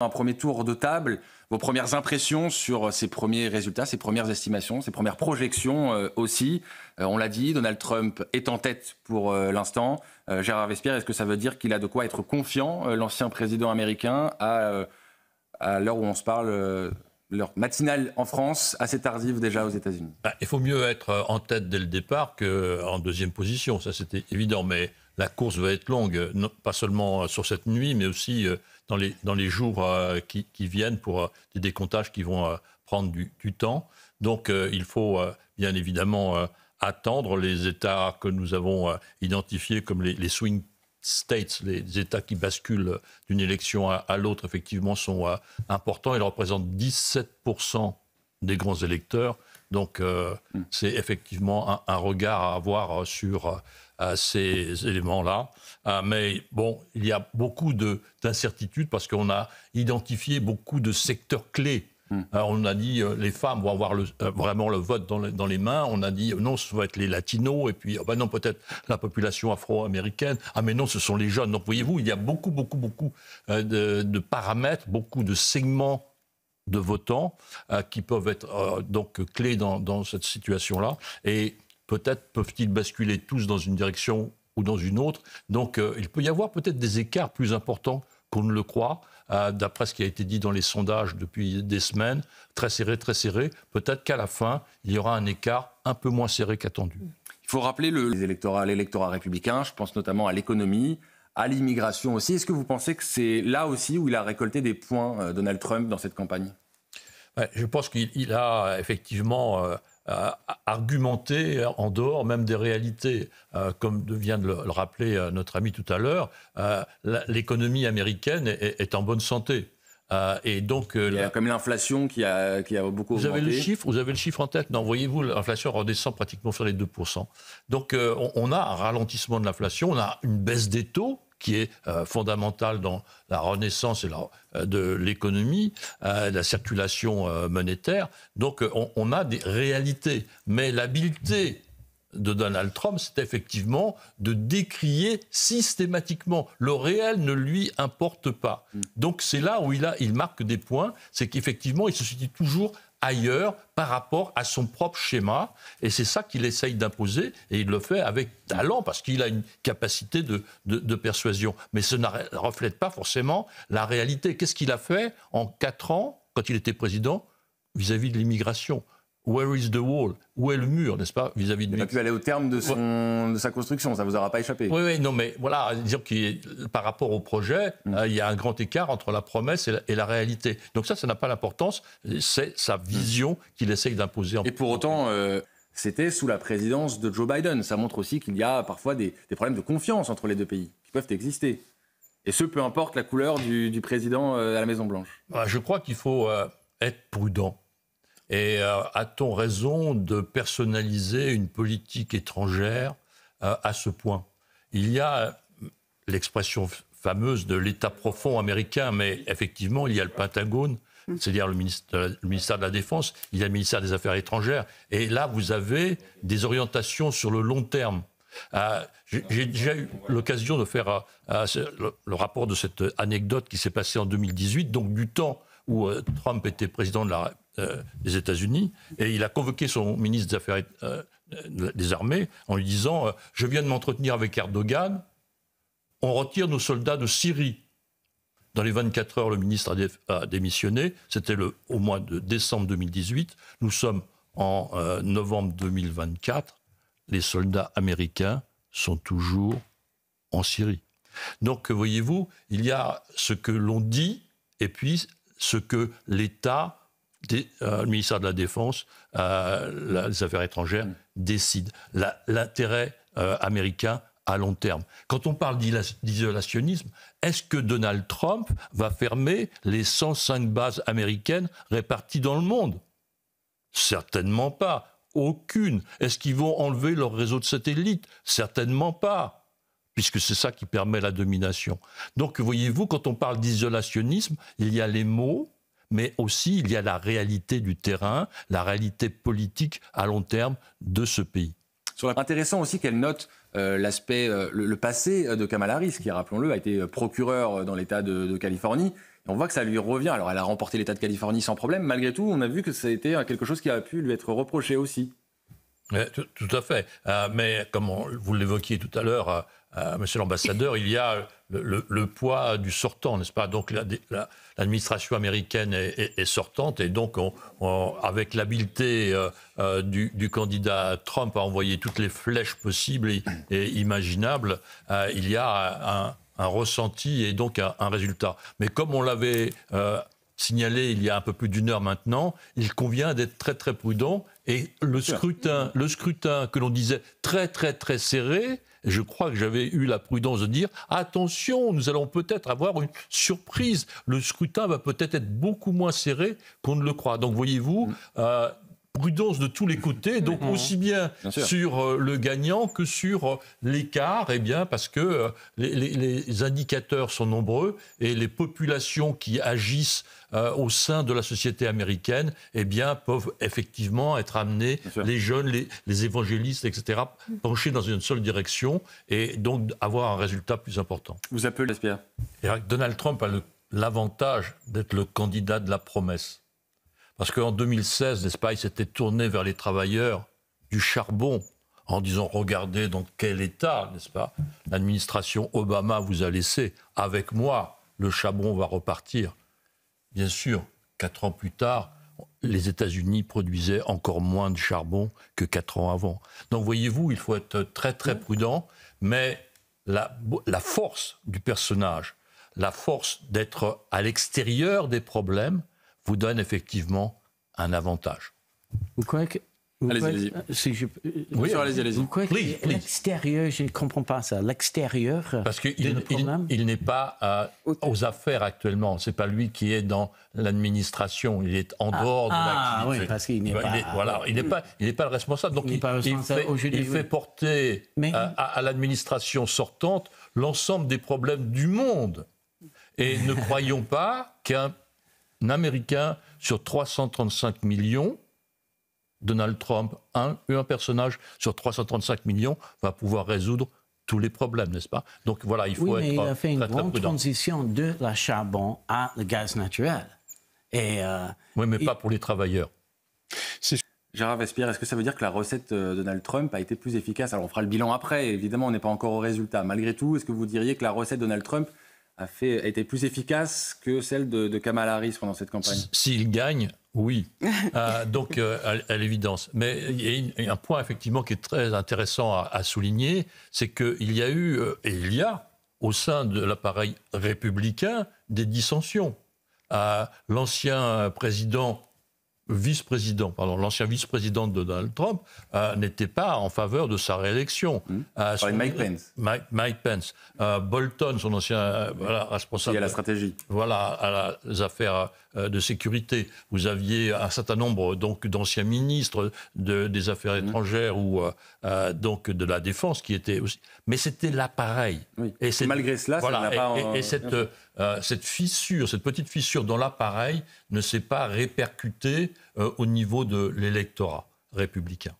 Un premier tour de table, vos premières impressions sur ces premiers résultats, ces premières estimations, ces premières projections aussi. On l'a dit, Donald Trump est en tête pour l'instant. Gérard Vespierre, est-ce que ça veut dire qu'il a de quoi être confiant, l'ancien président américain, à l'heure où on se parle, l'heure matinale en France, assez tardive déjà aux États-Unis? Il faut mieux être en tête dès le départ qu'en deuxième position, ça c'était évident, mais la course va être longue, non, pas seulement sur cette nuit, mais aussi dans les jours qui viennent pour des décomptages qui vont prendre du temps. Donc il faut bien évidemment attendre les États que nous avons identifiés comme les swing states, les États qui basculent d'une élection à l'autre, effectivement, sont importants. Ils représentent 17% des grands électeurs. Donc c'est effectivement un regard à avoir sur ces éléments-là. Mais bon, il y a beaucoup d'incertitudes parce qu'on a identifié beaucoup de secteurs clés. Alors on a dit les femmes vont avoir vraiment le vote dans les mains. On a dit non, ce va être les latinos. Et puis non, peut-être la population afro-américaine. Ah mais non, ce sont les jeunes. Donc voyez-vous, il y a beaucoup de paramètres, beaucoup de segments de votants qui peuvent être donc clés dans cette situation-là. Et peut-être peuvent-ils basculer tous dans une direction ou dans une autre. Donc il peut y avoir peut-être des écarts plus importants qu'on ne le croit, d'après ce qui a été dit dans les sondages depuis des semaines, très serré. Peut-être qu'à la fin, il y aura un écart un peu moins serré qu'attendu. Il faut rappeler l'électorat républicain, je pense notamment à l'économie, à l'immigration aussi. Est-ce que vous pensez que c'est là aussi où il a récolté des points, Donald Trump, dans cette campagne? Je pense qu'il a effectivement argumenté en dehors même des réalités. Comme vient de le rappeler notre ami tout à l'heure, l'économie américaine est en bonne santé. Et donc, il y a comme l'inflation qui a beaucoup augmenté. Vous avez le chiffre en tête? Non, voyez-vous, l'inflation redescend pratiquement sur les 2%. Donc on a un ralentissement de l'inflation, on a une baisse des taux qui est fondamentale dans la renaissance de l'économie, la circulation monétaire. Donc on a des réalités. Mais l'habileté de Donald Trump, c'est effectivement de décrier systématiquement. Le réel ne lui importe pas. Donc c'est là où il marque des points, c'est qu'effectivement, il se situe toujours ailleurs par rapport à son propre schéma. Et c'est ça qu'il essaye d'imposer. Et il le fait avec talent, parce qu'il a une capacité de persuasion. Mais ce ne reflète pas forcément la réalité. Qu'est-ce qu'il a fait en 4 ans, quand il était président, vis-à-vis de l'immigration? Where is the wall? Où est le mur, n'est-ce pas, vis-à-vis de lui? Il a pu aller au terme de sa construction, ça ne vous aura pas échappé. Oui, non, mais voilà, disons que par rapport au projet, il y a un grand écart entre la promesse et la réalité. Donc ça n'a pas d'importance, c'est sa vision qu'il essaye d'imposer. Et pour autant, c'était sous la présidence de Joe Biden. Ça montre aussi qu'il y a parfois des problèmes de confiance entre les deux pays, qui peuvent exister. Et ce, peu importe la couleur du président à la Maison-Blanche. Je crois qu'il faut être prudent. Et a-t-on raison de personnaliser une politique étrangère à ce point? Il y a l'expression fameuse de l'État profond américain, mais effectivement, il y a le Pentagone, c'est-à-dire le ministère de la Défense, il y a le ministère des Affaires étrangères. Et là, vous avez des orientations sur le long terme. J'ai déjà eu l'occasion de faire le rapport de cette anecdote qui s'est passée en 2018, donc du temps où Trump était président des États-Unis, et il a convoqué son ministre des Affaires des Armées en lui disant « Je viens de m'entretenir avec Erdogan, on retire nos soldats de Syrie ». Dans les 24 heures, le ministre a démissionné. C'était au mois de décembre 2018. Nous sommes en novembre 2024. Les soldats américains sont toujours en Syrie. Donc, voyez-vous, il y a ce que l'on dit et puis ce que l'État, le ministère de la Défense, les Affaires étrangères décide. L'intérêt américain à long terme. Quand on parle d'isolationnisme, est-ce que Donald Trump va fermer les 105 bases américaines réparties dans le monde? Certainement pas. Aucune. Est-ce qu'ils vont enlever leur réseau de satellites? Certainement pas. Puisque c'est ça qui permet la domination. Donc, voyez-vous, quand on parle d'isolationnisme, il y a les mots, mais aussi il y a la réalité du terrain, la réalité politique à long terme de ce pays. Intéressant aussi qu'elle note le passé de Kamala Harris, qui, rappelons-le, a été procureur dans l'État de Californie. On voit que ça lui revient. Alors, elle a remporté l'État de Californie sans problème. Malgré tout, on a vu que ça a été quelque chose qui a pu lui être reproché aussi. Tout à fait. Mais comme vous l'évoquiez tout à l'heure, monsieur l'ambassadeur, il y a le poids du sortant, n'est-ce pas? Donc l'administration américaine est sortante et donc avec l'habileté du candidat Trump à envoyer toutes les flèches possibles et imaginables, il y a un ressenti et donc un résultat. Mais comme on l'avait signalé il y a un peu plus d'une heure maintenant, il convient d'être très très prudent et le scrutin que l'on disait très très très serré, je crois que j'avais eu la prudence de dire attention, nous allons peut-être avoir une surprise, le scrutin va peut-être être beaucoup moins serré qu'on ne le croit. Donc voyez-vous, prudence de tous les côtés, donc aussi bien sur le gagnant que sur l'écart, eh bien, parce que les indicateurs sont nombreux et les populations qui agissent au sein de la société américaine, eh bien, peuvent effectivement être amenées, les jeunes, les évangélistes, etc., pencher dans une seule direction et donc avoir un résultat plus important. Vous appelez Espère. Donald Trump a l'avantage d'être le candidat de la promesse. Parce qu'en 2016, n'est-ce pas, il s'était tourné vers les travailleurs du charbon en disant « Regardez dans quel état, n'est-ce pas, l'administration Obama vous a laissé. Avec moi, le charbon va repartir. » Bien sûr, 4 ans plus tard, les États-Unis produisaient encore moins de charbon que 4 ans avant. Donc voyez-vous, il faut être très très prudent, mais la force du personnage, la force d'être à l'extérieur des problèmes, vous donne effectivement un avantage. Vous croyez que... Allez-y. Oui, allez-y. Vous croyez que l'extérieur, je ne comprends pas ça, l'extérieur... Parce qu'il n'est pas aux affaires actuellement. Ce n'est pas lui qui est dans l'administration. Il est en dehors de l'activité. Oui, parce qu'il n'est pas... Voilà, il n'est pas le responsable. Donc il fait porter à l'administration sortante l'ensemble des problèmes du monde. Et ne croyons pas qu'un Américain sur 335 millions, Donald Trump, un personnage sur 335 millions, va pouvoir résoudre tous les problèmes, n'est-ce pas? Donc voilà, il faut être très prudent. Il a fait une grande transition de la charbon à le gaz naturel. Oui, mais pas pour les travailleurs. Gérard Vespierre, est-ce que ça veut dire que la recette de Donald Trump a été plus efficace? Alors on fera le bilan après, évidemment on n'est pas encore au résultat. Malgré tout, est-ce que vous diriez que la recette de Donald Trump a été plus efficace que celle de Kamala Harris pendant cette campagne? S'il gagne, oui. Donc, à l'évidence. Mais il y a un point, effectivement, qui est très intéressant à souligner, c'est qu'il y a eu, et il y a, au sein de l'appareil républicain, des dissensions. L'ancien vice-président de Donald Trump n'était pas en faveur de sa réélection. Mike Pence. Mike Pence. Bolton, son ancien responsable... Il y a la stratégie. Voilà, à les affaires de sécurité. Vous aviez un certain nombre donc d'anciens ministres des Affaires étrangères ou donc de la Défense qui étaient aussi... Mais c'était l'appareil. Oui. Et malgré cela, ça n'a pas... Et cette fissure, cette petite fissure dans l'appareil ne s'est pas répercutée au niveau de l'électorat républicain.